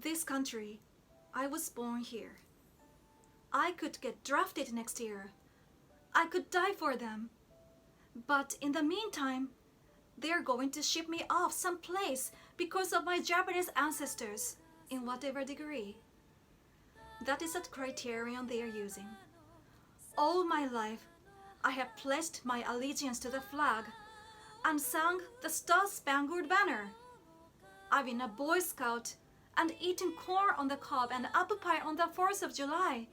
This country, I was born here. I could get drafted next year. I could die for them. But in the meantime, they're going to ship me off someplace because of my Japanese ancestors, in whatever degree. That is the criterion they are using. All my life, I have pledged my allegiance to the flag and sung the Star-Spangled Banner. I've been a Boy Scout and eaten corn on the cob and apple pie on the 4th of July.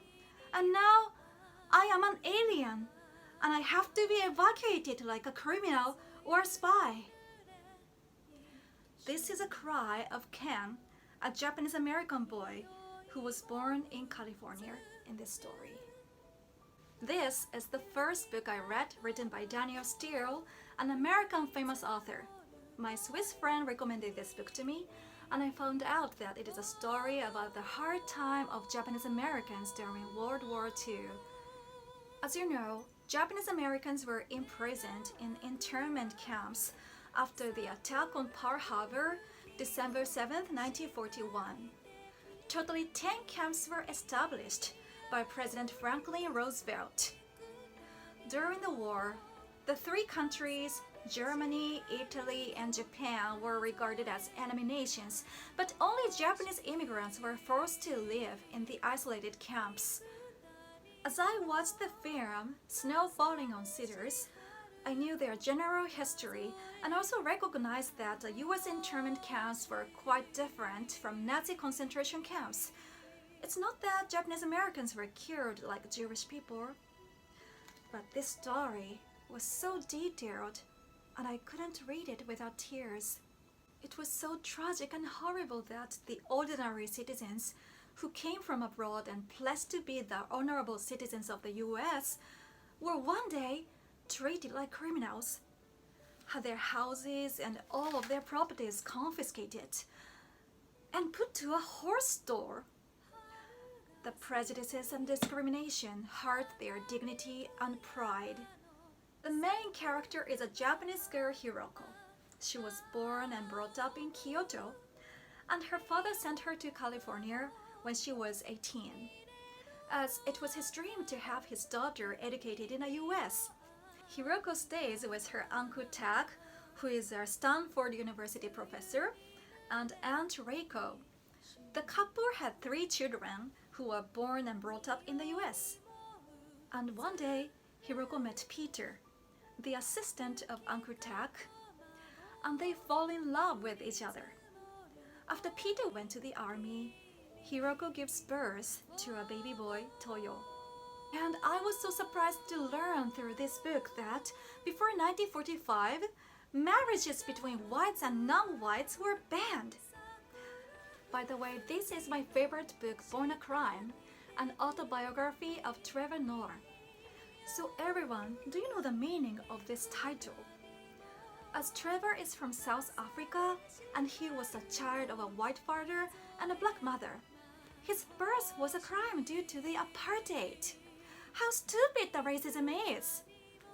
And now I am an alien and I have to be evacuated like a criminal or a spy. This is a cry of Ken, a Japanese-American boy who was born in California in this story. This is the first book I read written by Danielle Steel, an American famous author. My Swiss friend recommended this book to me, and I found out that it is a story about the hard time of Japanese Americans during World War II. As you know, Japanese Americans were imprisoned in internment camps after the attack on Pearl Harbor, December 7, 1941. Totally 10 camps were established by President Franklin Roosevelt. During the war, the three countries, Germany, Italy, and Japan, were regarded as enemy nations, but only Japanese immigrants were forced to live in the isolated camps. As I watched the film Snow Falling on Cedars, I knew their general history and also recognized that the US internment camps were quite different from Nazi concentration camps. It's not that Japanese Americans were killed like Jewish people, but this story was so detailed and I couldn't read it without tears. It was so tragic and horrible that the ordinary citizens who came from abroad and pledged to be the honorable citizens of the US were one day treated like criminals, had their houses and all of their properties confiscated, and put to a horse store. The prejudices and discrimination hurt their dignity and pride. The main character is a Japanese girl, Hiroko. She was born and brought up in Kyoto, and her father sent her to California when she was 18, as it was his dream to have his daughter educated in the US. Hiroko stays with her Uncle Tak, who is a Stanford University professor, and Aunt Reiko. The couple had 3 children who were born and brought up in the US. And one day, Hiroko met Peter, the assistant of Uncle Tak, and they fall in love with each other. After Peter went to the army, Hiroko gives birth to a baby boy, Toyo. And I was so surprised to learn through this book that before 1945, marriages between whites and non-whites were banned. By the way, this is my favorite book, Born a Crime, an autobiography of Trevor Noah. So everyone, do you know the meaning of this title? As Trevor is from South Africa and he was a child of a white father and a black mother, his birth was a crime due to the apartheid. How stupid the racism is!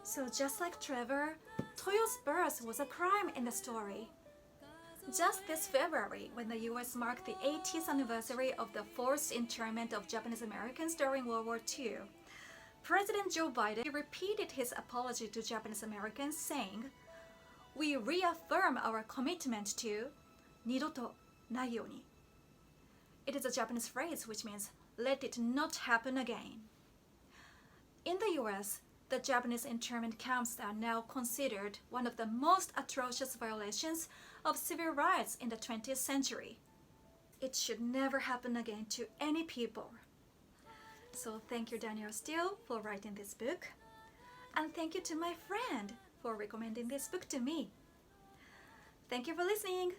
So just like Trevor, Toyo's birth was a crime in the story. Just this February, when the US marked the 80th anniversary of the forced internment of Japanese Americans during World War II, President Joe Biden repeated his apology to Japanese Americans, saying, "We reaffirm our commitment to 二度とないように." It is a Japanese phrase which means, "Let it not happen again." In the US, the Japanese internment camps are now considered one of the most atrocious violations of civil rights in the 20th century. It should never happen again to any people. So thank you, Danielle Steel, for writing this book. And thank you to my friend for recommending this book to me. Thank you for listening.